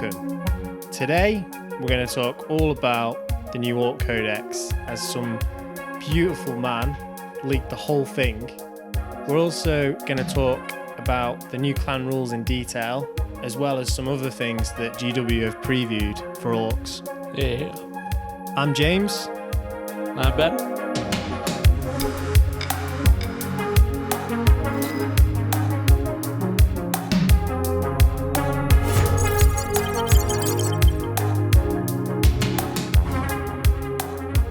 welcome. Today we're going to talk all about the new Ork Codex as some beautiful man leaked the whole thing. We're also going to talk about the new clan rules in detail, as well as some other things that GW have previewed for Orks. Yeah. I'm James. I'm Ben.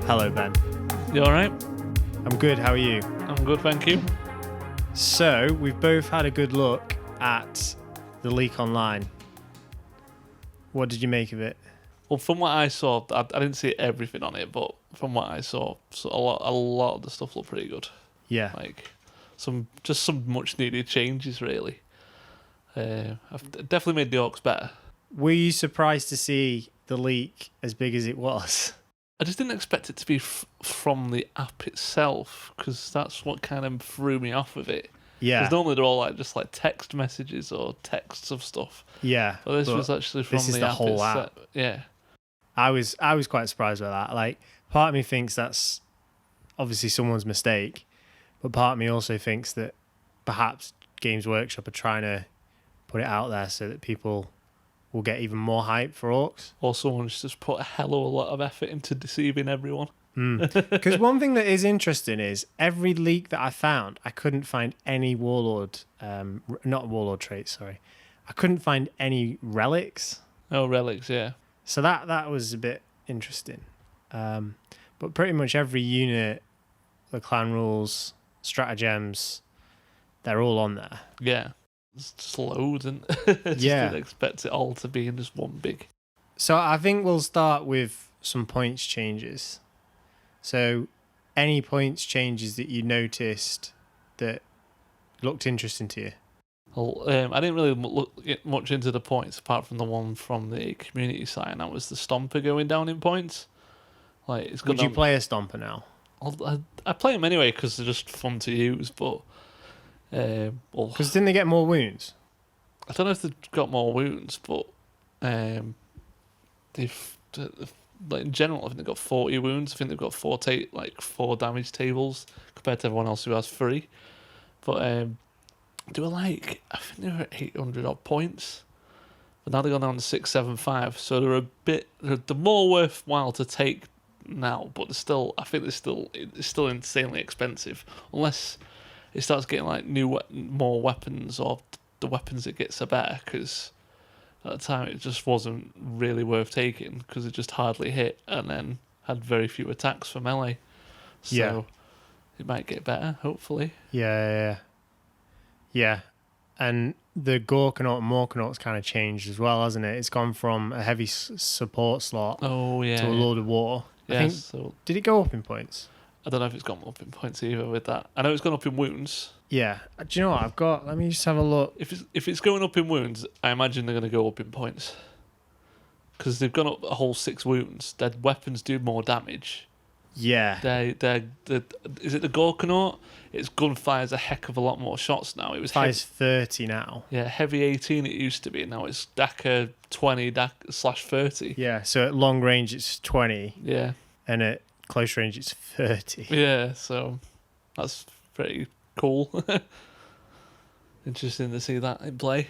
Hello, Ben. You alright? I'm good. How are you? I'm good, thank you. So, we've both had a good look at the leak online. What did you make of it? Well, from what I saw, I didn't see everything on it, but from what I saw, so a lot of the stuff looked pretty good. Yeah. Like some much needed changes, really. I've definitely made the Orks better. Were you surprised to see the leak as big as it was? I just didn't expect it to be from the app itself, because that's what kind of threw me off with it. Yeah. Because normally they're all just like text messages or texts of stuff. Yeah. But this was actually from the app whole itself. app. Yeah. I was quite surprised by that. Like, part of me thinks that's obviously someone's mistake, but part of me also thinks that perhaps Games Workshop are trying to put it out there so that people will get even more hype for Orks. Or someone's just put a hell of a lot of effort into deceiving everyone. Because one thing that is interesting is every leak that I found, I couldn't find any warlord, not warlord traits, sorry. I couldn't find any relics. Oh, relics, yeah. So that was a bit interesting. But pretty much every unit, the clan rules, stratagems, they're all on there. Yeah. It's just loads, and Yeah. didn't expect it all to be in just one big. So I think we'll start with some points changes. So any points changes that you noticed that looked interesting to you? Well, I didn't really look much into the points apart from the one from the community site, and that was the Stomper going down in points. Like, it's Would you play a Stomper now? I play them anyway because they're just fun to use, but Because didn't they get more wounds? I don't know if they've got more wounds, but they've like in general, I think they've got 40 wounds. I think they've got 4 damage tables compared to everyone else who has 3. But they were I think they were at 800 odd points, but now they've gone down to 675. So they're more worthwhile to take now, but it's still insanely expensive unless it starts getting like more weapons, or the weapons it gets are better, because at the time it just wasn't really worth taking because it just hardly hit and then had very few attacks for melee. So it might get better, hopefully. Yeah. And the Gorkanaut and Morkanaut's kind of changed as well, hasn't it? It's gone from a heavy support slot to a Lord of War. I think, did it go up in points? I don't know if it's gone up in points either with that. I know it's gone up in wounds. Yeah. Do you know what I've got? Let me just have a look. If it's going up in wounds, I imagine they're going to go up in points. Because they've gone up a whole 6 wounds. Their weapons do more damage. Yeah. Is it the Gorkanaut? Its gun fires a heck of a lot more shots now. It was fires 30 now. Yeah, heavy 18 it used to be. Now it's Dakka 20 /30. Yeah, so at long range it's 20. Yeah. And at close range it's 30. Yeah, so that's pretty cool. Interesting to see that in play.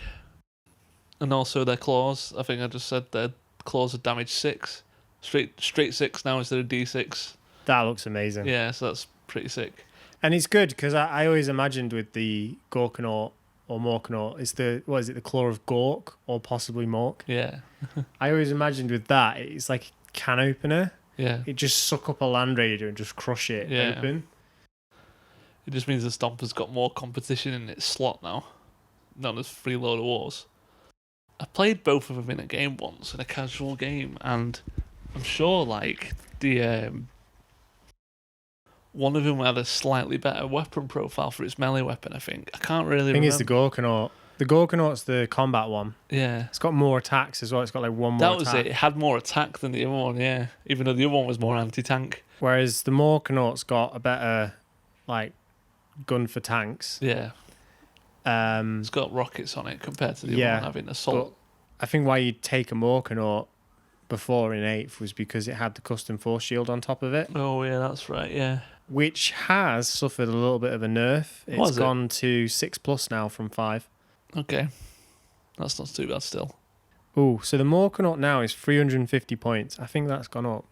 And also their claws. I think I just said their claws are damage 6. Straight 6 now instead of D6. That looks amazing. Yeah, so that's pretty sick. And it's good because I always imagined with the Gorkanaut or Morkanaut, it's the Claw of Gork or possibly Mork? Yeah. I always imagined with that, it's like a can opener. Yeah. It just suck up a Land Raider and just crush it open. It just means the Stomper's got more competition in its slot now. Not as free Lord of Wars. I played both of them in a game once, in a casual game, and I'm sure the one of them had a slightly better weapon profile for its melee weapon, I think. I can't really remember. I think it's the Gorkanaut. The Gorkanaut's the combat one. Yeah. It's got more attacks as well. It's got like one more That was attack. it. It had more attack than the other one, yeah. Even though the other one was more anti-tank. Whereas the Morkanaut's got a better, gun for tanks. Yeah. It's got rockets on it compared to the other one having assault. I think why you'd take a Morkanaut before in 8th was because it had the custom force shield on top of it. Oh, yeah, that's right, yeah. Which has suffered a little bit of a nerf. It's gone to 6+ now from 5. Okay. That's not too bad still. Oh, so the Morkanaut now is 350 points. I think that's gone up.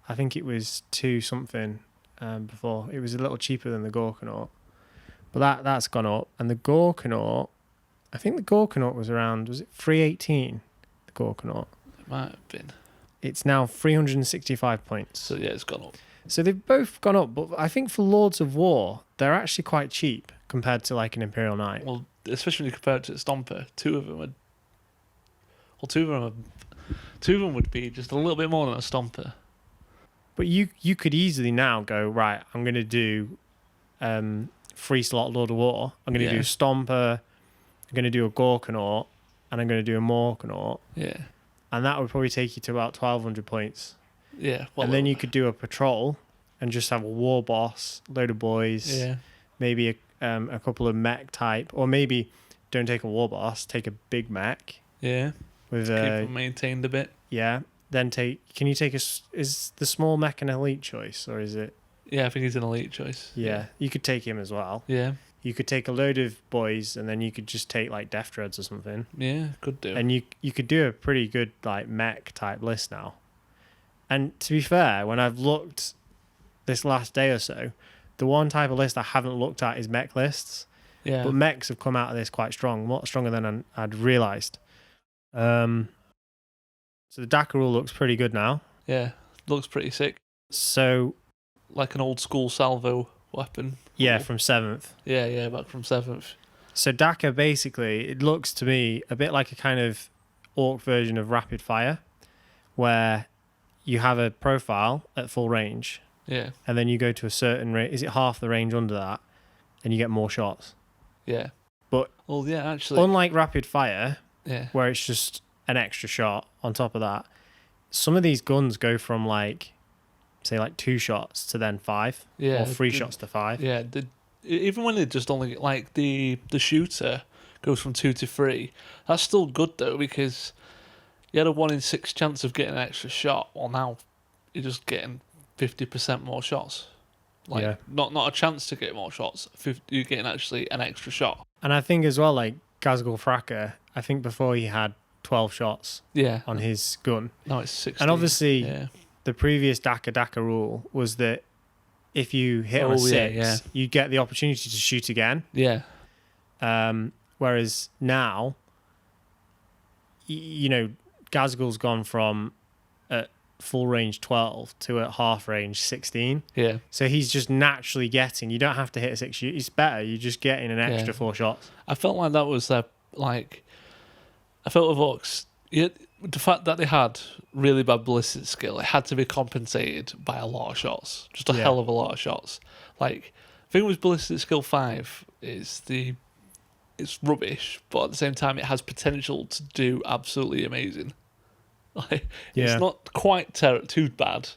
I think it was 2 something before. It was a little cheaper than the Gorkanaut. But that's gone up. And the Gorkanaut, I think the Gorkanaut was around, was it 318? The Gorkanaut. It might have been. It's now 365 points. So yeah, it's gone up. So they've both gone up, but I think for Lords of War, they're actually quite cheap compared to like an Imperial Knight. Well, especially when you compare it to the Stomper, two of them would be just a little bit more than a Stomper. But you could easily now go, right, I'm going to do 3-slot Lord of War. I'm going to do Stomper, I'm going to do a Gorkanaut, and I'm going to do a Morkanaut. Yeah. And that would probably take you to about 1,200 points. Yeah. Well, and then you could do a patrol and just have a war boss, load of boys, maybe a couple of mech type, or maybe don't take a war boss, take a big mech. Yeah. With keep them maintained a bit. Yeah. Then can you take is the small mech an elite choice, or is it? Yeah, I think he's an elite choice. Yeah. You could take him as well. Yeah. You could take a load of boys, and then you could just take like Death Dreads or something. Yeah, could do. And you could do a pretty good like mech type list now. And to be fair, when I've looked this last day or so, the one type of list I haven't looked at is mech lists. Yeah. But mechs have come out of this quite strong, much stronger than I'd realised. So the Dakka Rule looks pretty good now. Yeah, looks pretty sick. So, like an old school salvo weapon. Yeah, from 7th. Yeah, back from 7th. So Dakka, basically, it looks to me a bit like a kind of Ork version of Rapid Fire, where you have a profile at full range. Yeah. And then you go to a certain range. Is it half the range under that? And you get more shots. Yeah. But actually, unlike Rapid Fire, yeah, where it's just an extra shot on top of that, some of these guns go from like, say, like 2 shots to then 5, or 3 shots to 5. Yeah, even when they just only like the shooter goes from 2 to 3, that's still good though, because you had a 1 in 6 chance of getting an extra shot. Well, now you're just getting 50% more shots. Like not a chance to get more shots. You're getting actually an extra shot. And I think as well, like Ghazghkull Thraka, I think before he had 12 shots on his gun. Now it's 16. And obviously, the previous Dakka Rule was that if you hit on a 6, you get the opportunity to shoot again. Yeah. Whereas now, Ghazghkull's gone from at full range 12 to at half range 16. Yeah. So he's just naturally getting, you don't have to hit a 6, it's better, you're just getting an extra 4 shots. I felt like that was I felt with Orks, the fact that they had really bad ballistic skill, it had to be compensated by a lot of shots. Just a hell of a lot of shots. Like, the thing with ballistic skill 5 is it's rubbish, but at the same time it has potential to do absolutely amazing. Like, it's not quite too bad,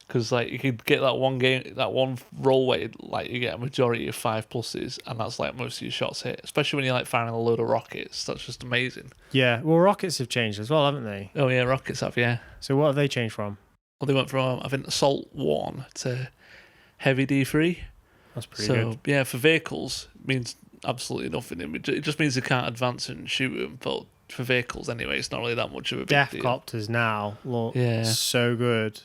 because like you could get that one roll weight, like you get a majority of 5+s, and that's like most of your shots hit. Especially when you're like firing a load of rockets, that's just amazing. Yeah, well, rockets have changed as well, haven't they? Oh yeah, rockets have, yeah. So what have they changed from? Well, they went from I think Assault 1 to Heavy D3. That's pretty good. So yeah, for vehicles it means absolutely nothing. It just means they can't advance and shoot them, but for vehicles anyway, it's not really that much of a big Death deal. Copters now look so good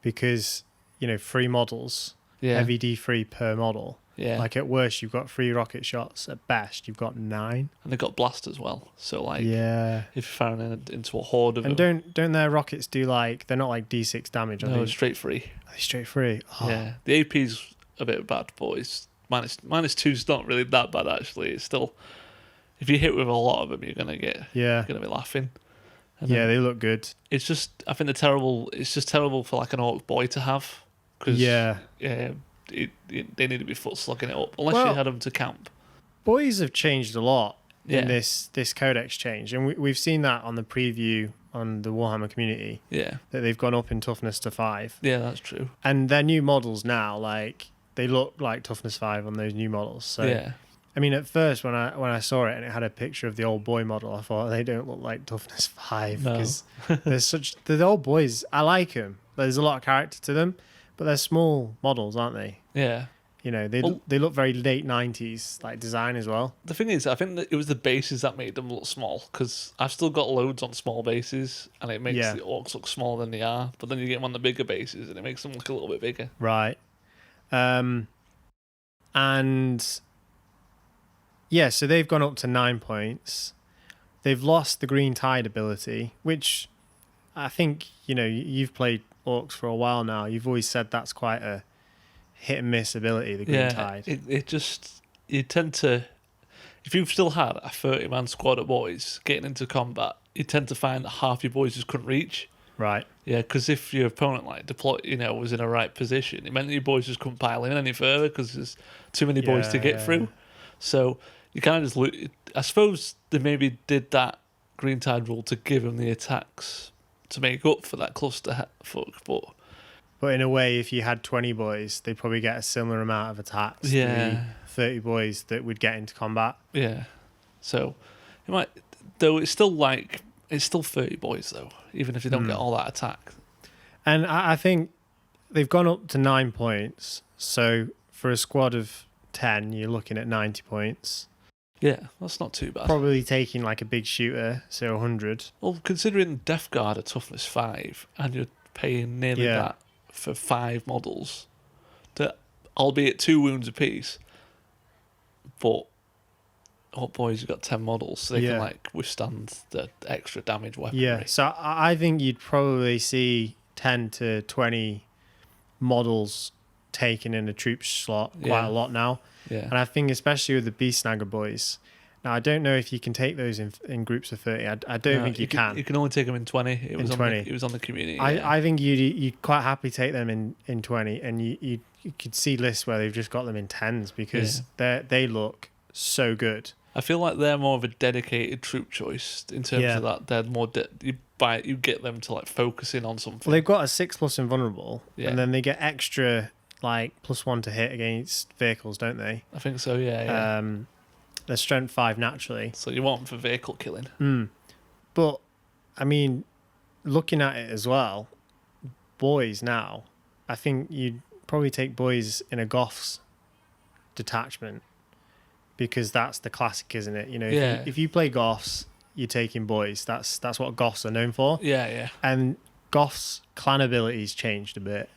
because 3 models, heavy D3 per model. Yeah. Like at worst you've got 3 rocket shots, at best you've got 9. And they've got blast as well. So like if you're firing into a horde of them. And don't their rockets do like, they're not like D6 damage, are they? No, straight free. Are they straight free? Oh. Yeah. The AP's a bit bad, but it's -2's not really that bad actually. It's still, if you hit with a lot of them, you're gonna be laughing. And they look good. It's just, I think it's just terrible for like an Ork boy to have. Cause, they need to be foot slugging it up unless you had them to camp. Boys have changed a lot in this codex change, and we've seen that on the preview on the Warhammer community. Yeah, that they've gone up in toughness to 5. Yeah, that's true. And their new models now, like they look like toughness 5 on those new models. So I mean, at first when I saw it and it had a picture of the old boy model, I thought they don't look like toughness 5 No. because the old boys. I like them. There's a lot of character to them, but they're small models, aren't they? Yeah. You know, they look very late 90s like design as well. The thing is, I think that it was the bases that made them look small, because I've still got loads on small bases, and it makes the orcs look smaller than they are. But then you get them on the bigger bases, and it makes them look a little bit bigger. Right. And yeah, so they've gone up to 9 points. They've lost the green tide ability, which I think, you know, you've played orcs for a while now. You've always said that's quite a hit and miss ability, the green tide. It just, you tend to, if you've still had a 30-man squad of boys getting into combat, you tend to find that half your boys just couldn't reach. Right. Yeah, because if your opponent was in a right position, it meant that your boys just couldn't pile in any further because there's too many boys to get through. So you kind of just I suppose they maybe did that green tide rule to give them the attacks to make up for that cluster fuck, But in a way, if you had 20 boys, they'd probably get a similar amount of attacks to the 30 boys that would get into combat. Yeah. So it might, though it's still 30 boys though, even if you don't get all that attack. And I think they've gone up to 9 points. So for a squad of 10, you're looking at 90 points. Yeah, that's not too bad. Probably taking like a big shooter, so 100. Well, considering Death Guard are toughness 5, and you're paying nearly that for 5 models, albeit 2 wounds apiece, but Orc boys have got 10 models, so they can like withstand the extra damage weaponry. Yeah, so I think you'd probably see 10 to 20 models taken in a troop slot quite a lot now. Yeah. And I think especially with the Beast Snagger boys. Now, I don't know if you can take those in groups of 30. I don't think you can. You can only take them in 20. It was 20. It was on the community. I think you'd quite happy take them in 20, and you could see lists where they've just got them in 10s because they look so good. I feel like they're more of a dedicated troop choice in terms of that. They're more you get them to like focus in on something. Well, they've got a 6+ invulnerable, and then they get extra like +1 to hit against vehicles, don't they? I think so. Yeah. They're strength 5 naturally. So you want them for vehicle killing. But I mean, looking at it as well, boys now, I think you'd probably take boys in a Goths detachment because that's the classic, isn't it? You know, if you play Goths, you're taking boys. That's what Goths are known for. Yeah. And Goths clan abilities changed a bit.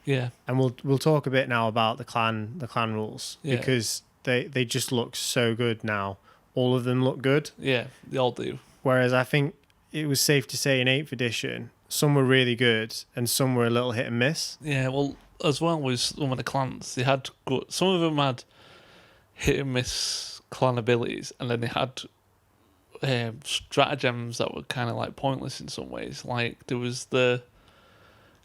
Yeah. And we'll talk a bit now about the clan rules because they just look so good now. All of them look good. Yeah, they all do. Whereas I think it was safe to say in 8th edition, some were really good and some were a little hit and miss. Yeah, well, as well as some of the clans, they had some of them had hit and miss clan abilities, and then they had stratagems that were kind of like pointless in some ways. Like there was the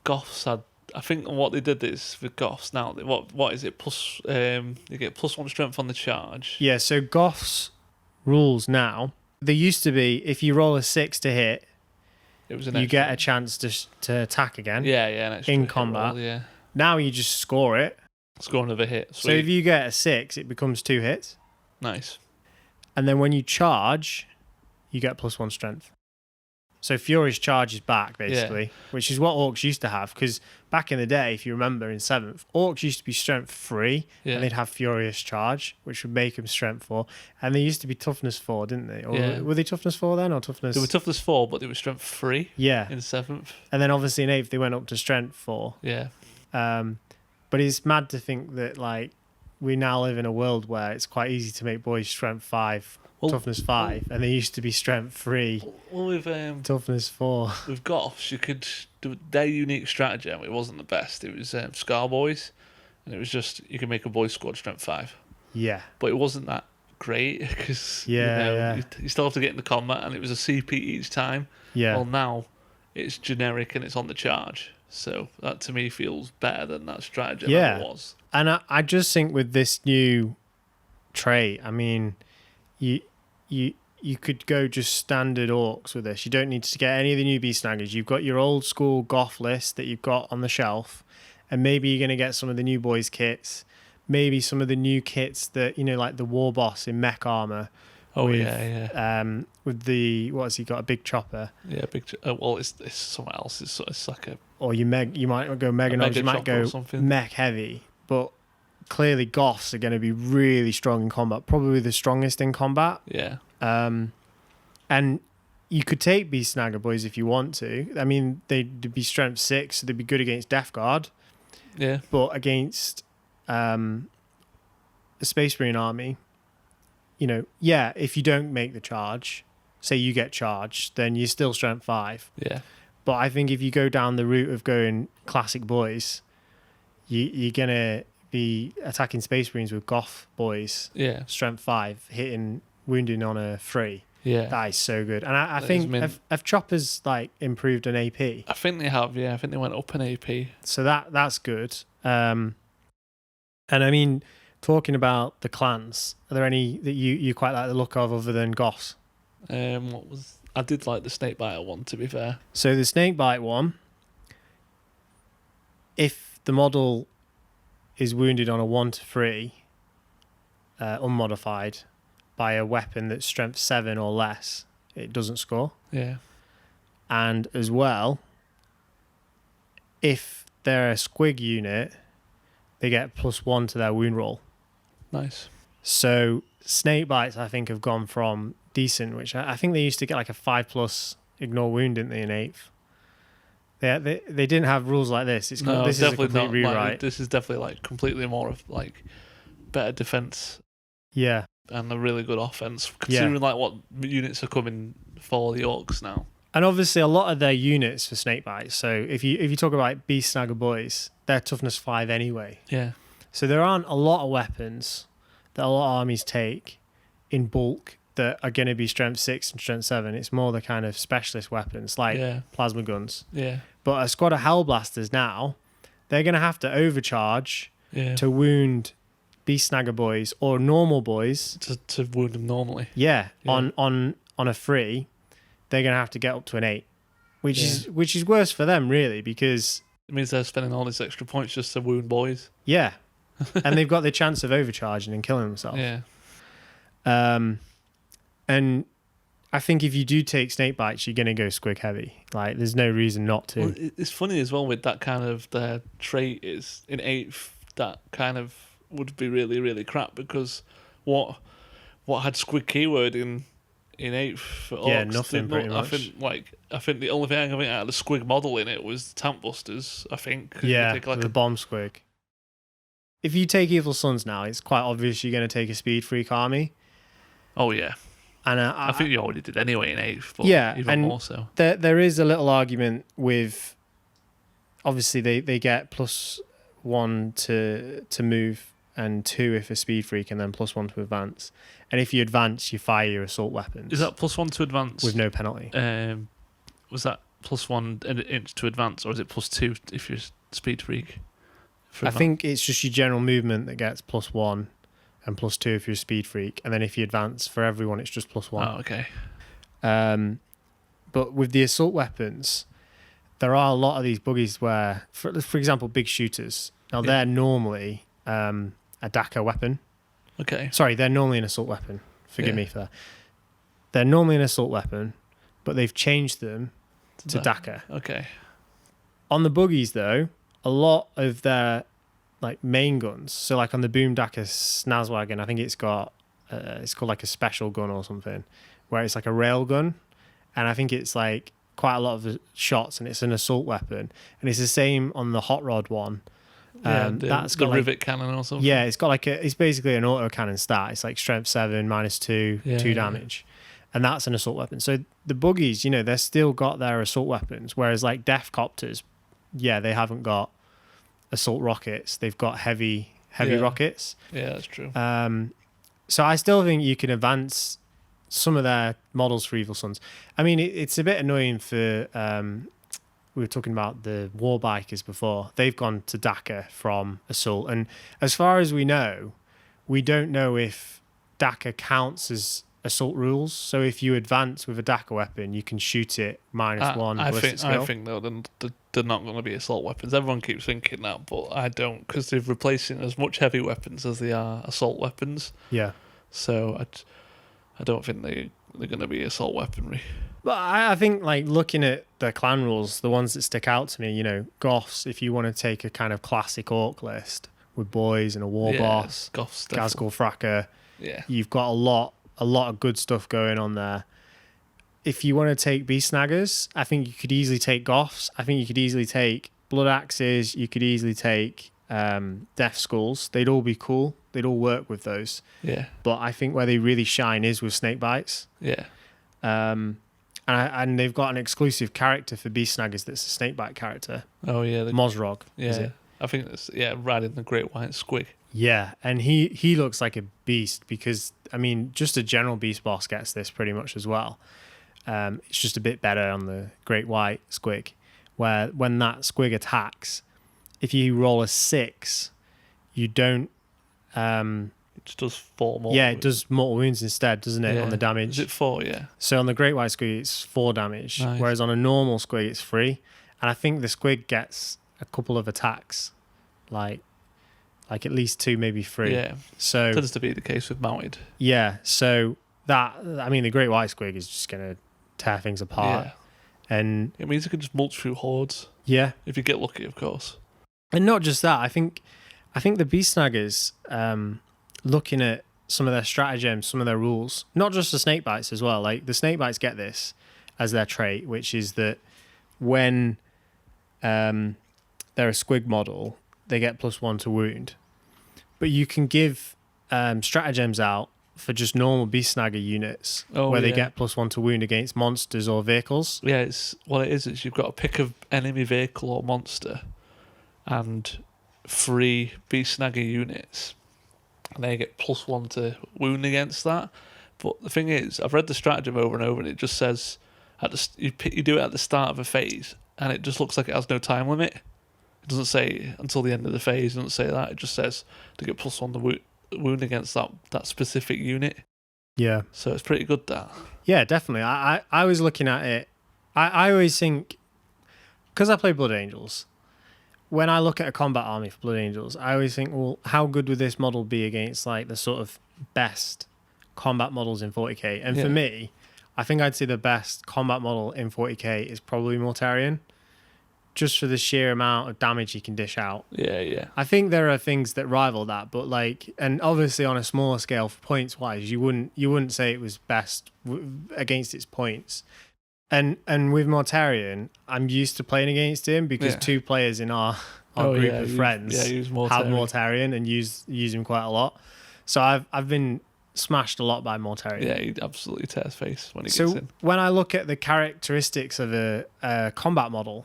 Goths had. I think what they did is for Goths now. What is it? Plus, you get +1 strength on the charge. Yeah. So Goths rules now. There used to be if you roll a 6 to hit, it was you get a chance to attack again. Yeah, an extra in hit combat. Roll, yeah. Now you just score it. Score another hit. Sweet. So if you get a 6, it becomes 2 hits. Nice. And then when you charge, you get +1 strength. So Furious charge is back, basically, which is what Orks used to have. Because back in the day, if you remember in 7th, Orks used to be strength 3, and they'd have Furious charge, which would make them strength 4. And they used to be toughness 4, didn't they? Or were they toughness 4 then, or toughness? They were toughness 4, but they were strength 3. Yeah. In 7th. And then obviously in 8th, they went up to strength 4. Yeah. But it's mad to think that like we now live in a world where it's quite easy to make boys strength 5. Toughness 5, and they used to be strength 3. Well, with toughness 4. With Goths, you could do their unique stratagem. It wasn't the best. It was Scar Boys, and it was just you can make a boy squad strength 5. Yeah, but it wasn't that great because you still have to get into combat, and it was a CP each time. Yeah. Well, now it's generic and it's on the charge, so that to me feels better than that stratagem ever was. And I just think with this new trait, I mean, you could go just standard Orks with this. You don't need to get any of the new Beast Snaggers. You've got your old school Goth list that you've got on the shelf, and maybe you're going to get some of the new boys kits. maybe some of the new kits that, like the War Boss in mech armor. Oh, with, yeah. With the, what has he got? A big chopper. Yeah, well, it's somewhere else. It's like a... Or you might go Mega Nogs, you might go mech heavy. But clearly Goths are going to be really strong in combat. Probably the strongest in combat. Yeah. And you could take Beast Snagger Boys if you want to. I mean, they'd be strength 6, so they'd be good against Death Guard. Yeah. But against a Space Marine army, if you don't make the charge, say you get charged, then you're still strength 5. Yeah. But I think if you go down the route of going classic boys, you're going to be attacking Space Marines with Goth boys. Yeah. Strength 5, wounding on a 3. Yeah. That is so good. And I think have choppers improved an AP? I think they have, yeah. I think they went up an AP. So that's good. And I mean, talking about the clans, are there any that you quite like the look of other than Goths? I did like the Snakebiter one, to be fair. So the Snakebite one, if the model is wounded on a 1 to 3, unmodified, by a weapon that's strength 7 or less, it doesn't score. Yeah. And as well, if they're a squig unit, they get +1 to their wound roll. Nice. So Snakebites, I think, have gone from decent, which I think they used to get like a 5+ ignore wound, didn't they, in 8th? They didn't have rules like this. This is a complete rewrite. This is definitely completely more of better defense. Yeah. And a really good offense, considering what units are coming for the Orks now. And obviously a lot of their units for Snakebites. So if you talk about Beast Snagger Boys, they're toughness 5 anyway. Yeah. So there aren't a lot of weapons that a lot of armies take in bulk that are going to be strength 6 and strength 7. It's more the kind of specialist weapons like plasma guns. Yeah. But a squad of Hellblasters now, they're going to have to overcharge to wound Beast Snagger Boys or normal boys. To wound them normally. Yeah. On a 3, they're going to have to get up to an 8, which is worse for them, really, because... It means they're spending all these extra points just to wound boys. Yeah. And they've got the chance of overcharging and killing themselves. Yeah. And I think if you do take Snakebites, you're going to go squig heavy. There's no reason not to. Well, it's funny as well with that kind of their trait is in 8th, that kind of would be really, really crap, because what had squig keyword in 8th for Orks? Yeah, nothing pretty much. I think the only thing I can think out of the squig model in it was Tank Busters, I think. Yeah, the bomb squig. If you take Evil Sons now, it's quite obvious you're going to take a speed freak army. Oh, yeah. And I think you already did anyway in 8th, but even more so. There is a little argument with... Obviously, they get +1 to move and 2 if a speed freak, and then +1 to advance. And if you advance, you fire your assault weapons. Is that +1 to advance? With no penalty. Was that +1 inch to advance, or is it +2 if you're speed freak? I think it's just your general movement that gets +1 and +2 if you're a speed freak. And then if you advance, for everyone, it's just +1. Oh, okay. But with the assault weapons, there are a lot of these buggies where, for example, big shooters. Now, they're normally a Dakka weapon. Okay. Sorry, they're normally an assault weapon. Forgive me for that. They're normally an assault weapon, but they've changed them to Dakka. Okay. On the buggies, though, a lot of their main guns, so on the Boom Dakka Snazwagon, I think it's got it's called a special gun or something, where it's a rail gun, and I think it's quite a lot of the shots, and it's an assault weapon, and it's the same on the Hot Rod one. That's got rivet cannon or something. Yeah, it's got it's basically an auto cannon stat. It's strength 7 -2 2 damage, and that's an assault weapon. So the buggies, they're still got their assault weapons, whereas Death Copters, they haven't got assault rockets. They've got heavy rockets. Yeah, that's true. So I still think you can advance some of their models for Evil Sons. I mean, it's a bit annoying for... we were talking about the War Bikers before. They've gone to Dakka from assault. And as far as we know, we don't know if Dakka counts as assault rules. So if you advance with a Dakka weapon, you can shoot it -1 ballistic skill. I think though they're not going to be assault weapons. Everyone keeps thinking that, but I don't, because they're replacing as much heavy weapons as they are assault weapons. Yeah. So I don't think they're going to be assault weaponry. But I think, like, looking at the clan rules, the ones that stick out to me, you know, Goths, if you want to take a kind of classic orc list with boys and a war boss, Goths, Ghazghkull Fracker, yeah, you've got a lot of good stuff going on there. If you want to take beast snaggers, I think you could easily take Goths. I think you could easily take blood axes. You could easily take death skulls. They'd all be cool. They'd all work with those. Yeah. But I think where they really shine is with snake bites. Yeah. And they've got an exclusive character for beast snaggers that's a snakebite character. Oh yeah, Mozrog. Yeah, is it? I think it's riding the great white squig. Yeah, and he looks like a beast because I mean, just a general beast boss gets this pretty much as well. It's just a bit better on the great white squig, where when that squig attacks, if you roll a 6, you don't. It just does 4 more. Yeah, it does mortal wounds instead, doesn't it, on the damage? Is it 4? Yeah. So on the great white squig, it's 4 damage, Nice. whereas on a normal squig, it's 3. And I think the squig gets a couple of attacks, like at least 2, maybe 3. Yeah. So Tends to be the case with mounted. yeah, so that, I mean, the great white squig is just gonna tear things apart, and It means you can just mulch through hordes yeah, if you get lucky, of course. and not just that. I think the beast snaggers, looking at some of their stratagems, some of their rules, not just the snake bites as well. Like the snake bites get this as their trait, which is that when they're a squig model, they get +1 to wound. But you can give stratagems out for just normal beast snagger units where they get +1 to wound against monsters or vehicles. Yeah, it's what it is you've got to pick an enemy vehicle or monster and 3 beast snagger units, and they get +1 to wound against that. But the thing is, I've read the stratagem over and over, and it just says you do it at the start of a phase, and it just looks like it has no time limit. It doesn't say until the end of the phase. It doesn't say that. It just says to get +1 to wound against that specific unit. Yeah. So it's pretty good, that. Yeah, definitely. I was looking at it. I always think, because I play Blood Angels, when I look at a combat army for Blood Angels, I always think, well, how good would this model be against like the sort of best combat models in 40k? And for me, I think I'd say the best combat model in 40k is probably Mortarion, just for the sheer amount of damage he can dish out. Yeah, yeah. I think there are things that rival that, but like, and obviously on a smaller scale, for points wise, you wouldn't say it was best against its points. And with Mortarion, I'm used to playing against him because 2 players in our group of friends use have Mortarion and use him quite a lot. So I've been smashed a lot by Mortarion. Yeah, he absolutely tears face when he gets in. When I look at the characteristics of a combat model,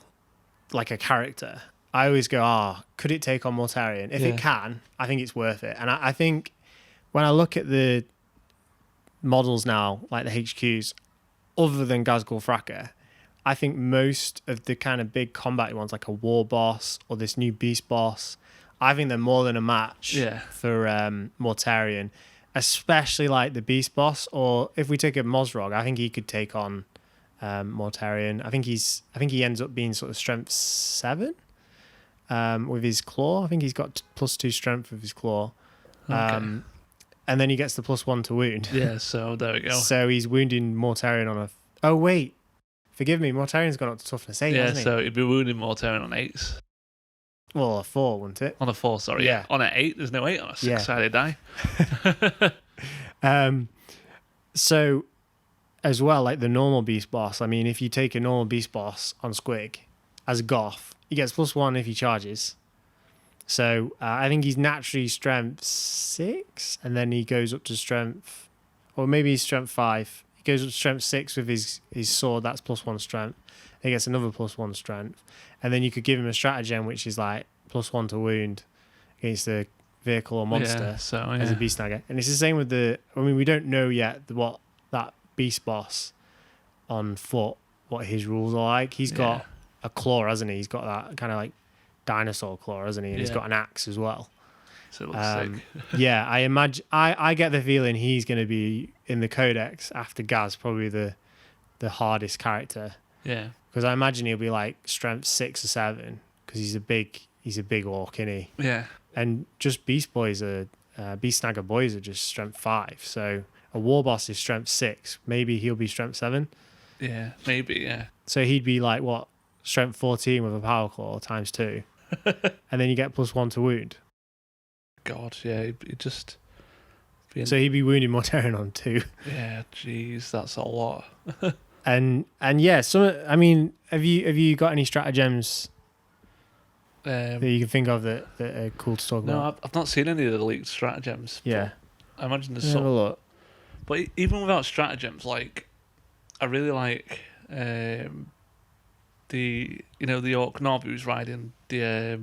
like a character, I always go, could it take on Mortarion? If it can, I think it's worth it. And I think when I look at the models now, like the HQs, other than Ghazghkull Fracker, I think most of the kind of big combat ones, like a war boss or this new beast boss, I think they're more than a match for Mortarion, especially like the beast boss. Or if we take a Mozrog, I think he could take on Mortarion. I think he ends up being sort of strength 7 with his claw. I think he's got +2 strength with his claw. Okay. And then he gets the +1 to wound. Yeah, so there we go. So he's wounding Mortarion on a... Oh, wait. Forgive me. Mortarion's gone up to toughness 8, hasn't he? So he'd be wounding Mortarion on 8s. Well, a 4, wouldn't it? On a 4, sorry. Yeah. On an 8, there's no 8 on a 6-sided die. So, as well, like the normal beast boss, I mean, if you take a normal beast boss on Squig as a Goth, he gets +1 if he charges. So I think he's naturally strength 6, and then he goes up to strength, or maybe he's strength 5. He goes up to strength 6 with his sword. That's +1 strength. He gets another +1 strength, and then you could give him a stratagem, which is like +1 to wound against a vehicle or monster as a beast snagger. And it's the same with the. I mean, we don't know yet what that beast boss on foot, what his rules are like. He's got a claw, hasn't he? He's got that kind of like dinosaur claw, hasn't he? And he's got an axe as well. So it looks sick. Yeah, I imagine. I get the feeling he's going to be in the Codex after Gaz, probably the hardest character. Yeah. Because I imagine he'll be like strength 6 or 7 because he's a big orc, isn't he? Yeah. And just Beast Snagger boys are just strength 5. So a war boss is strength 6. Maybe he'll be strength 7. Yeah, maybe, yeah. So he'd be like, what, strength 14 with a power claw times 2. And then you get +1 to wound. God, yeah, he'd just... So he'd be wounding Mortarion on 2. Yeah, jeez, that's a lot. and yeah, have you got any stratagems that you can think of that are cool to talk about? No, I've not seen any of the leaked stratagems. Yeah. I imagine there's Have some. a look. But even without stratagems, like, I really like the Ork Nob who's riding the...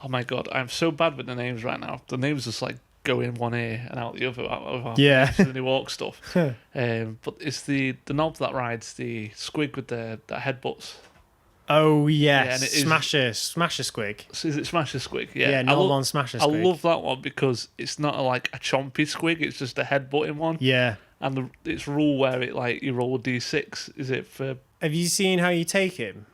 oh my god, I'm so bad with the names right now. The names just like go in one ear and out the other. Yeah. The new Ork stuff. But it's the knob that rides the squig with the headbutts. Oh yes, Yeah, and it is- Smasher Squig. So is it Smasher Squig? Yeah, Yeah, not on Smasher I Squig. love that one because it's not like a chompy squig, it's just a headbutting one. Yeah. And it's rule where it like you roll a d6. Is it for... Have you seen how you take him?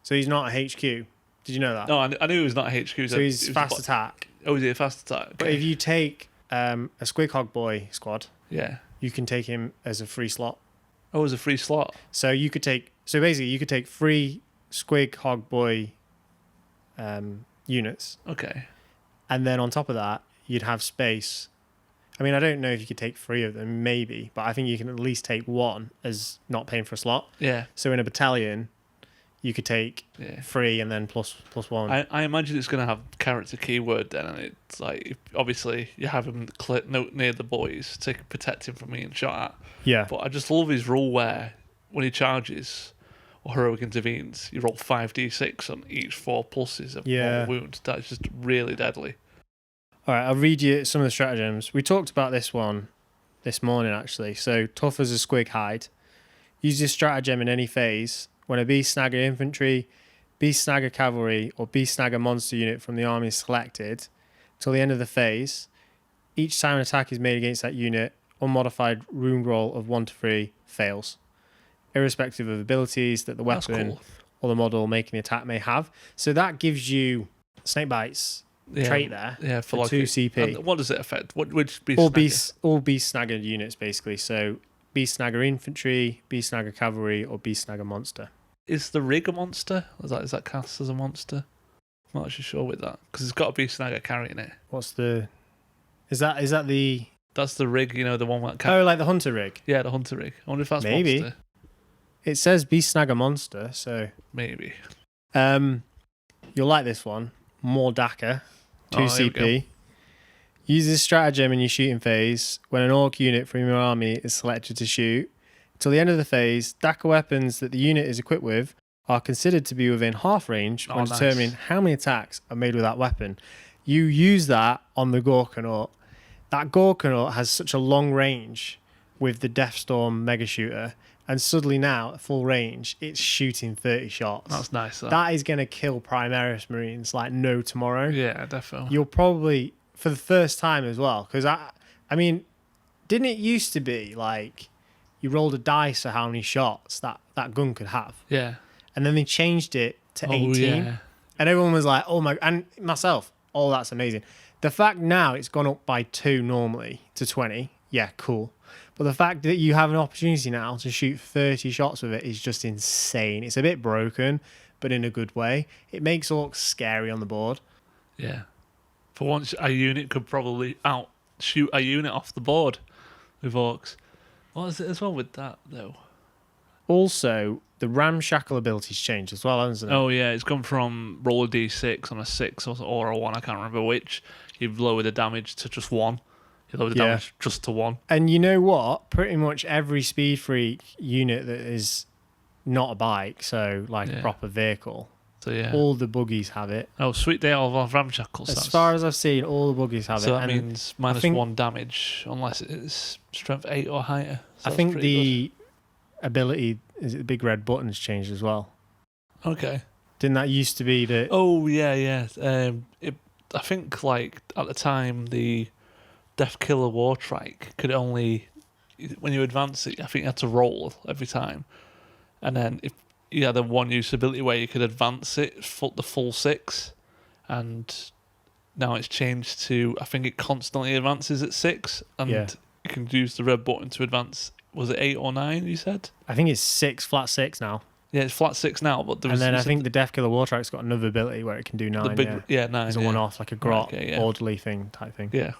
So he's not a HQ. Did you know that? No, I knew he was not a HQ. So he's fast attack. Oh, is he a fast attack? Okay. But if you take a Squig Hog Boy squad, Yeah. you can take him as a free slot. Oh, as a free slot. So you could take 3 Squig Hog Boy units, Okay. and then on top of that, you'd have space. I mean, I don't know if you could take 3 of them, maybe, but I think you can at least take 1 as not paying for a slot. Yeah. So in a battalion, you could take Yeah. 3 and then plus 1. I imagine it's going to have character keyword then, and it's like obviously you have him near the boys to protect him from being shot at. Yeah. But I just love his rule where when he charges or heroic intervenes, you roll 5d6 on each 4 pluses of mortal wound. That's just really deadly. All right, I'll read you some of the stratagems. We talked about this one this morning, actually. So, tough as a squig hide. Use this stratagem in any phase. When a beast snagger infantry, beast snagger cavalry, or beast snagger monster unit from the army is selected, till the end of the phase, each time an attack is made against that unit, unmodified rune roll of 1 to 3 fails, irrespective of abilities that the weapon or the model making the attack may have. So that gives you Snakebites trait there. Yeah, for like 2 CP. And what does it affect? Which beast? All beast snagger units basically. So beast snagger infantry, beast snagger cavalry, or beast snagger monster. Is the rig a monster? Is that cast as a monster? I'm not actually sure with that because it's got a beast snagger carrying it. Is that the? That's the rig, the one that. Like the hunter rig. Yeah, the hunter rig. I wonder if that's maybe. Monster. It says beast snagger monster, so maybe. You'll like this one. More Dakka, 2 CP. Use this stratagem in your shooting phase. When an orc unit from your army is selected to shoot, till the end of the phase, Dakka weapons that the unit is equipped with are considered to be within half range when determining how many attacks are made with that weapon. You use that on the Gorkanaut. That Gorkanaut has such a long range with the Deathstorm Mega Shooter, and suddenly now at full range, it's shooting 30 shots. That's nice. That is going to kill Primaris Marines like no tomorrow. Yeah, definitely. You'll probably, for the first time as well, because I mean, didn't it used to be like you rolled a dice for how many shots that gun could have? Yeah. And then they changed it to 18. Yeah. And everyone was like, oh my, and myself, oh, that's amazing. The fact now it's gone up by 2 normally to 20, yeah, cool. But the fact that you have an opportunity now to shoot 30 shots with it is just insane. It's a bit broken, but in a good way. It makes orcs scary on the board. Yeah. For once, a unit could probably outshoot a unit off the board with orcs. What is it as well with that, though? Also, the Ramshakle ability's changed as well, hasn't it? Oh, yeah. It's gone from roll a d6 on a 6 or a 1, I can't remember which. You've lowered the damage to just 1. You lower the damage just to 1. And you know what? Pretty much every Speed Freak unit that is not a bike, so like a proper vehicle, so yeah, all the buggies have it. Oh, sweet, they all have Ramshakles. As far as I've seen, all the buggies have it. So that means -1 damage, unless it's strength 8 or higher. So I think the ability, is it the big red buttons changed as well? Okay. Didn't that used to be the... Oh, yeah. I think like at the time the Death Killer War Trike could only, when you advance it, I think you had to roll every time, and then if you had a one use ability where you could advance it the full 6, and now it's changed to, I think it constantly advances at 6, and Yeah. you can use the red button to advance. Was it 8 or 9? You said? I think it's 6, flat 6 now. Yeah, it's flat 6 now, but there was, And then you I said think the Death Killer War Trike's got another ability where it can do 9. the big 9. It's a one-off, like a grot, orderly thing type thing. Yeah.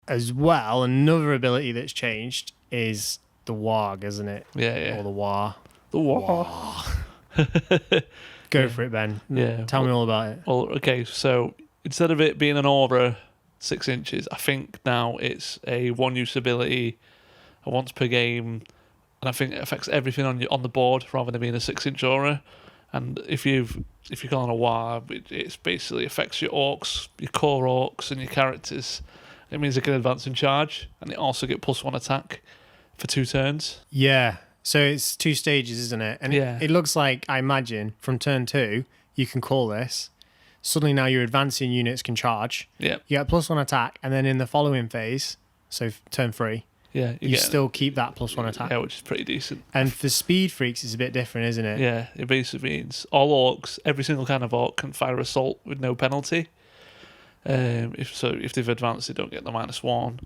As well, another ability that's changed is the Waagh, isn't it? Yeah. Or the Waagh. The War. Go for it, Ben. Yeah. Tell me all about it. Well, okay, so instead of it being an aura 6 inches, I think now it's a one-use ability, a once per game, and I think it affects everything on the board rather than being a 6-inch aura. And if you're calling a Waagh, it basically affects your orcs, your core orcs, and your characters. It means they can advance and charge, and they also get +1 attack for 2 turns. Yeah. So it's 2 stages, isn't it? And Yeah. it looks like, I imagine, from turn 2, you can call this. Suddenly now your advancing units can charge. Yeah. You get +1 attack, and then in the following phase, so turn 3, Yeah. you still keep that +1 attack. Yeah, which is pretty decent. And for speed freaks, it's a bit different, isn't it? Yeah, it basically means all orcs, every single kind of orc, can fire assault with no penalty. If they've advanced, they don't get the -1.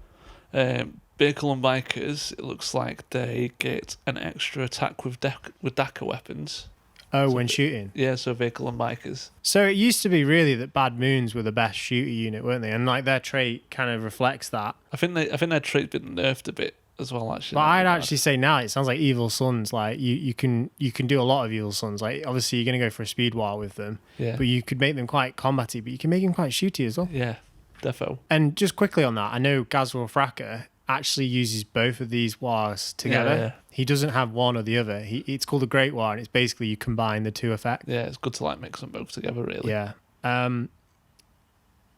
Vehicle and bikers, it looks like they get an extra attack with Dakka weapons. Oh, So when shooting. Yeah, so vehicle and bikers. So it used to be really that Bad Moons were the best shooter unit, weren't they? And like their trait kind of reflects that. I think their trait's been nerfed a bit as well, actually. But I'd actually say now it sounds like Evil Sons. Like you can do a lot of Evil Sons. Like obviously you're going to go for a speed war with them, Yeah. but you could make them quite combaty, but you can make them quite shooty as well. Yeah, defo. And just quickly on that, I know Gazwell Fracker actually uses both of these wars together. Yeah. He doesn't have one or the other. It's called a Great War, and it's basically you combine the 2 effects. Yeah, it's good to like mix them both together, really. Yeah.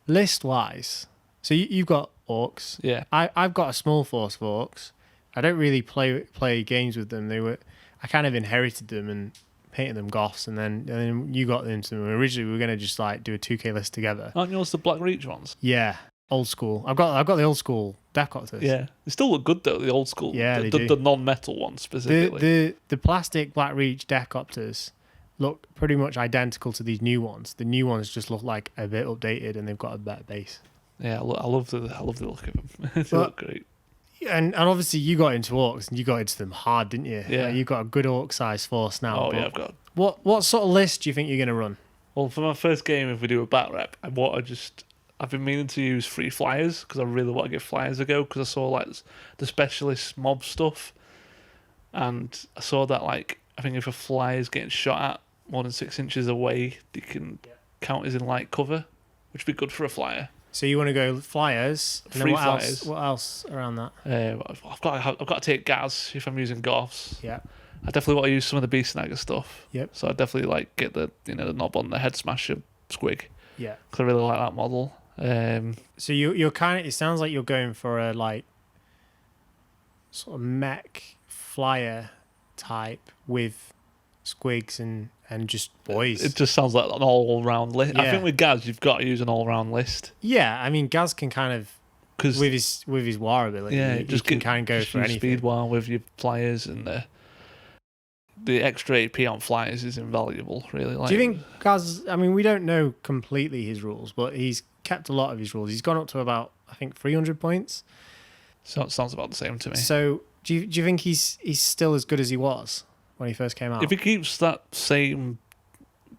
List wise, so you've got orcs. Yeah. I've got a small force of orcs. I don't really play games with them. I kind of inherited them and painted them goths, and then you got into them. Originally, we were gonna just like do a 2K list together. Aren't yours the Black Reach ones? Yeah, old school. I've got the old school Decopters. Yeah. They still look good, though, the old school. Yeah, the, they the, do. the non-metal ones, specifically. The plastic Black Reach Decopters look pretty much identical to these new ones. The new ones just look like a bit updated, and they've got a better base. Yeah, I love the look of them. They Well, look great. And obviously you got into orcs and you got into them hard, didn't you? Yeah. You've got a good orc size force now. Oh, but yeah, I've got... What sort of list do you think you're going to run? Well, for my first game, if we do a battle rep, I've been meaning to use 3 flyers because I really want to give flyers a go because I saw like the specialist mob stuff, and I saw that like I think if a flyer is getting shot at more than 6 inches away, they can count as in light cover, which would be good for a flyer. So you want to go flyers? And then 3 what flyers. What else around that? I've got to take gas if I'm using goths. Yeah. I definitely want to use some of the beast snagger stuff. Yep. So I definitely like get the knob on the head smasher squig Yeah. because I really like that model. So you're kind of. It sounds like you're going for a like sort of mech flyer type with squigs and just boys. It just sounds like an all-round list. I Yeah. think with Gaz, you've got to use an all-round list. Yeah, I mean Gaz can kind of Because with his war ability. yeah, he just can kind of go just for use anything. speed while with your flyers, and the extra AP on flyers is invaluable. Really, like. Do you think Gaz? I mean, we don't know completely his rules, but he's kept a lot of his rules. He's gone up to about I think 300 points. So it sounds about the same to me. So do you think he's still as good as he was when he first came out? If he keeps that same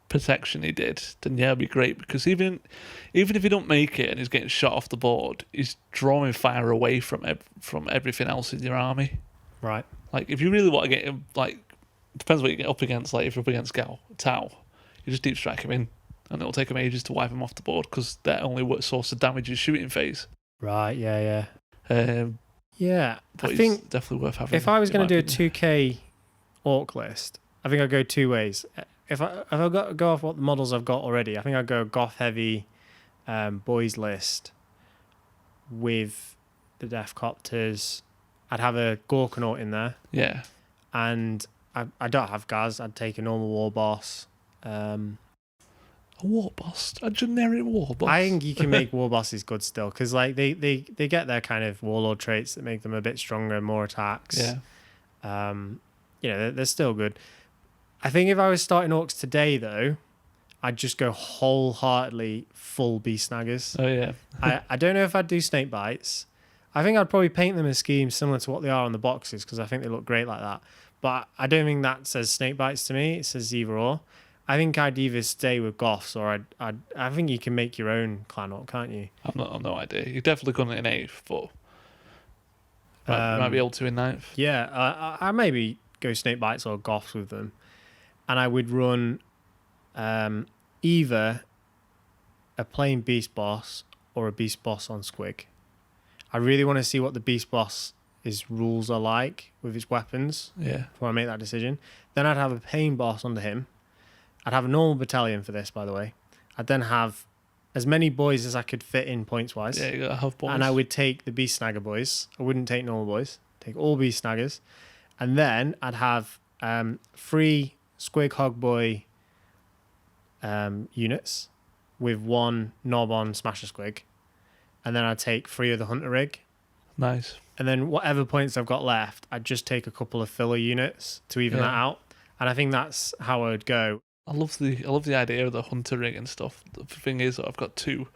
protection he did, then yeah, it'd be great. Because even if he don't make it and he's getting shot off the board, he's drawing fire away from everything else in your army. Right. Like if you really want to get him, like it depends what you get up against. Like if you're up against Tau, you just deep strike him in, and it'll take him ages to wipe him off the board because their only source of damage is shooting phase. Right. Yeah. Yeah. But I think definitely worth having. if I was going to do a opinion. 2K orc list, I think I'd go 2 ways. If I go off what the models I've got already, I think I'd go goth heavy boys list with the Deathcopters. I'd have a Gorkanaut in there. Yeah. And I don't have Gaz. I'd take a normal war boss. I A war boss, a generic war boss. I think you can make war bosses good still, because like they get their kind of warlord traits that make them a bit stronger, more attacks. Yeah. They're still good. I think if I was starting orcs today though, I'd just go wholeheartedly full beast snaggers. Oh yeah. I don't know if I'd do snake bites. I think I'd probably paint them in schemes similar to what they are on the boxes, because I think they look great like that. But I don't think that says snake bites to me. It says either or. I think I'd either stay with Goths, or I think you can make your own clan orc, can't you? I've no idea. You definitely couldn't in 8th, but might be able to in 9th. Yeah, I maybe go snake bites or Goths with them, and I would run either a plain beast boss or a beast boss on Squig. I really want to see what the beast boss rules are like with his weapons. Yeah. Before I make that decision, then I'd have a pain boss under him. I'd have a normal battalion for this, by the way. I'd then have as many boys as I could fit in points wise. Yeah, you gotta have boys. And I would take the beast snagger boys. I wouldn't take normal boys. Take all beast snaggers, and then I'd have 3 Squig Hog Boy units with 1 Nob on Smasher Squig, and then I'd take 3 of the Hunter Rig. Nice. And then whatever points I've got left, I'd just take a couple of filler units to even that out. And I think that's how I would go. I love the idea of the Hunter Rig and stuff. The thing is, I've got 2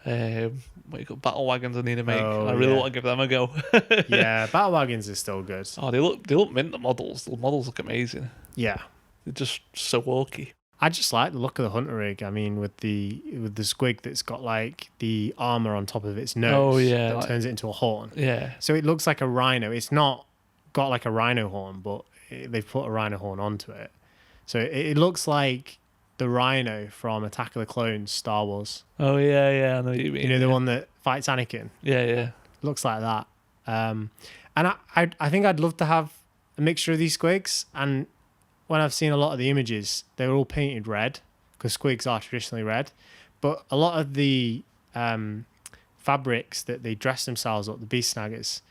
battle wagons I need to make. I really want to give them a go. Yeah, battle wagons are still good. Oh, they look mint, the models. The models look amazing. Yeah. They're just so orky. I just like the look of the Hunter Rig. I mean, with the Squig that's got like the armor on top of its nose. Oh yeah, that turns it into a horn. Yeah. So it looks like a rhino. It's not got like a rhino horn, but they've put a rhino horn onto it. So it looks like the rhino from Attack of the Clones, Star Wars. Oh yeah, I know what you mean. You know, the one that fights Anakin. Yeah. Looks like that. And I think I'd love to have a mixture of these squigs. And when I've seen a lot of the images, they're all painted red, because squigs are traditionally red. But a lot of the fabrics that they dress themselves up, the beast snaggers,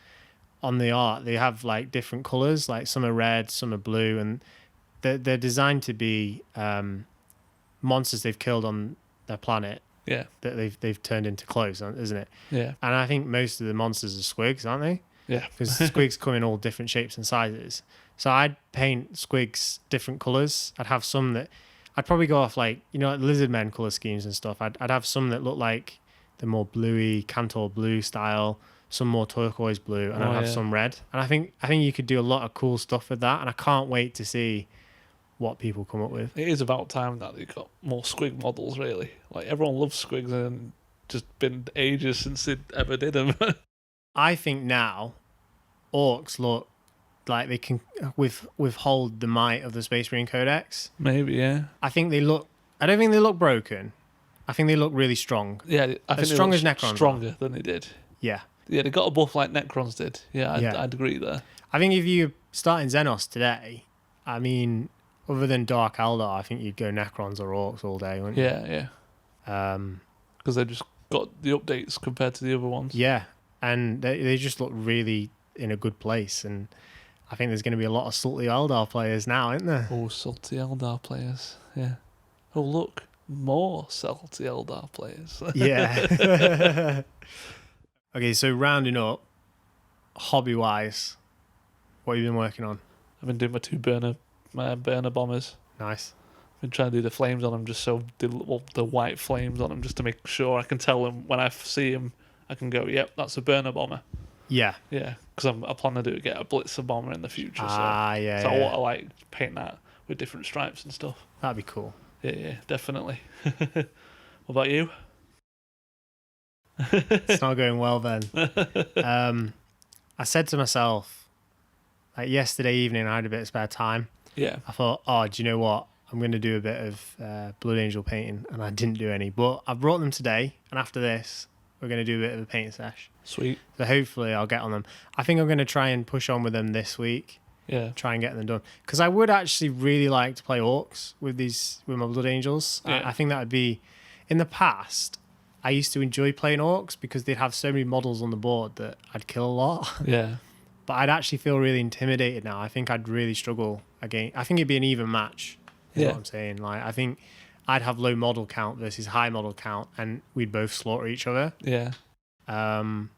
on the art, they have like different colours. Like some are red, some are blue, and they're designed to be monsters they've killed on their planet. Yeah. That they've turned into clothes, isn't it? Yeah. And I think most of the monsters are squigs, aren't they? Yeah. Because squigs come in all different shapes and sizes. So I'd paint squigs different colours. I'd have some that I'd probably go off like lizard men colour schemes and stuff. I'd have some that look like the more bluey Cantor blue style, some more turquoise blue, and I'd have some red. And I think you could do a lot of cool stuff with that, and I can't wait to see what people come up with. It is about time that they got more squig models, really. Like, everyone loves squigs, and just been ages since they ever did them. I think now orcs look like they can withhold the might of the Space Marine Codex. Maybe, yeah. I don't think they look broken. I think they look really strong. Yeah, I think strong as Necrons. Stronger than they did. Yeah. Yeah, they got a buff like Necrons did. Yeah, I'd agree there. I think if you start in Xenos today, I mean, other than Dark Eldar, I think you'd go Necrons or Orcs all day, wouldn't you? Yeah. Because they just got the updates compared to the other ones. Yeah, and they just look really in a good place, and I think there's going to be a lot of Salty Eldar players now, isn't there? Oh, Salty Eldar players. Yeah. Oh, look, more Salty Eldar players. Yeah. Okay, so rounding up, hobby-wise, what have you been working on? I've been doing my burner bombers. Nice. I've been trying to do the flames on them, the white flames on them, just to make sure I can tell them when I see them. I can go, yep, that's a burner bomber. Yeah. Yeah, because I plan to get a blitzer bomber in the future. Yeah. So I want to paint that with different stripes and stuff. That'd be cool. Yeah, definitely. What about you? It's not going well then. I said to myself, like yesterday evening, I had a bit of spare time. Yeah. I thought, do you know what? I'm going to do a bit of Blood Angel painting, and I didn't do any. But I brought them today, and after this, we're going to do a bit of a painting sesh. Sweet. So hopefully I'll get on them. I think I'm going to try and push on with them this week. Yeah. Try and get them done. Because I would actually really like to play Orcs with my Blood Angels. Yeah. I think that would be... In the past, I used to enjoy playing Orcs because they'd have so many models on the board that I'd kill a lot. Yeah. But I'd actually feel really intimidated now. I think I'd really struggle again. I think it'd be an even match, is what I'm saying. Like, I think I'd have low model count versus high model count, and we'd both slaughter each other. Yeah. Um,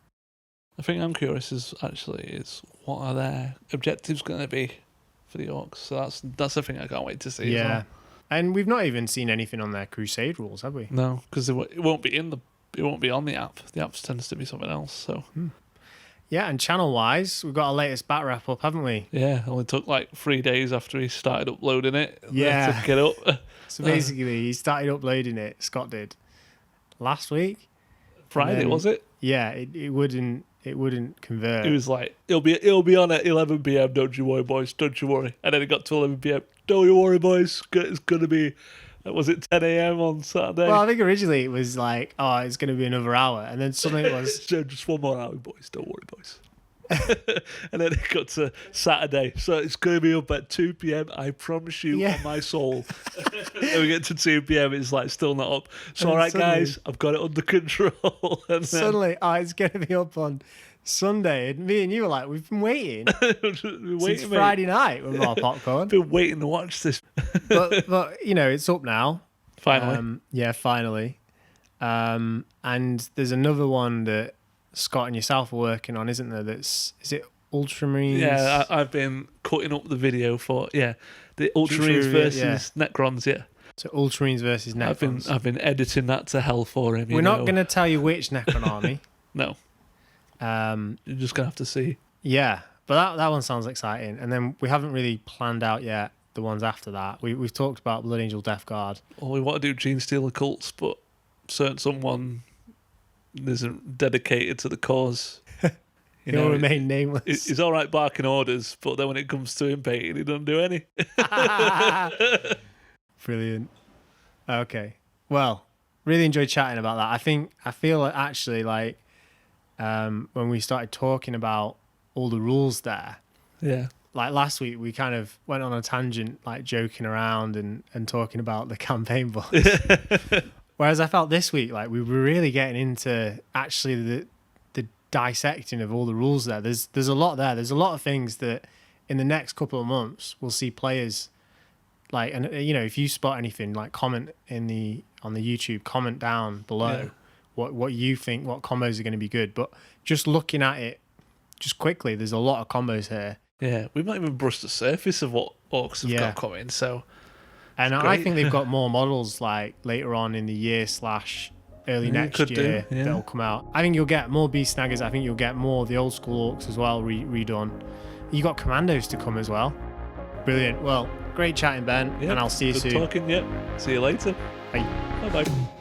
I think I'm curious is what are their objectives going to be for the Orks? So that's the thing I can't wait to see. yeah. As well. And we've not even seen anything on their Crusade rules, have we? No, because it won't be on the app. The app tends to be something else. So. Yeah, and channel-wise, we've got our latest bat wrap-up, haven't we? Yeah, it only took like 3 days after he started uploading it. Yeah. To get up. So basically, he started uploading it, Scott did, last week. Friday, was it? Yeah, it wouldn't convert. It was like, it'll be on at 11 p.m, don't you worry, boys, don't you worry. And then it got to 11 p.m, don't you worry, boys, it's going to be, was it 10 a.m. on Saturday? Well, I think originally it was like, oh, it's going to be another hour. And then suddenly it was... Just 1 more hour, boys, don't worry, boys. And then it got to Saturday, so it's going to be up at 2 p.m. I promise you, on my soul. And we get to 2 p.m. It's like still not up. So all right, guys, I've got it under control. And suddenly, it's going to be up on Sunday. And me and you were like, we've been waiting since Friday night with our popcorn. Been waiting to watch this. but it's up now. Finally, finally. And there's another one that Scott and yourself are working on, isn't there? Is it Ultramarines? Yeah, I've been cutting up the video for the Ultramarines versus Necrons. Yeah, so Ultramarines versus Necrons. I've been editing that to hell for him. We're not going to tell you which Necron army. No. You're just gonna have to see. Yeah, but that one sounds exciting. And then we haven't really planned out yet the ones after that. We've talked about Blood Angel Death Guard. Well, we want to do Gene Stealer cults, but someone isn't dedicated to the cause. He'll remain nameless. He's all right barking orders, but then when it comes to him painting, he doesn't do any. Brilliant. Okay. Well, really enjoyed chatting about that. I feel like actually like when we started talking about all the rules there. Yeah. Like last week, we kind of went on a tangent, like joking around and talking about the campaign books. Whereas I felt this week, like we were really getting into actually the dissecting of all the rules there. There's a lot there. There's a lot of things that in the next couple of months we'll see players like, and if you spot anything, like comment on the YouTube, comment down below what you think, what combos are going to be good. But just looking at it just quickly, there's a lot of combos here. Yeah, we might even brush the surface of what Orks have got coming. So. And I think they've got more models like later on in the year / early next year that'll come out. I think you'll get more Beast Snaggers. I think you'll get more of the old school Orks as well redone. You got Commandos to come as well. Brilliant. Well, great chatting, Ben. And I'll see you soon. Talking, See you later. Bye. Bye-bye.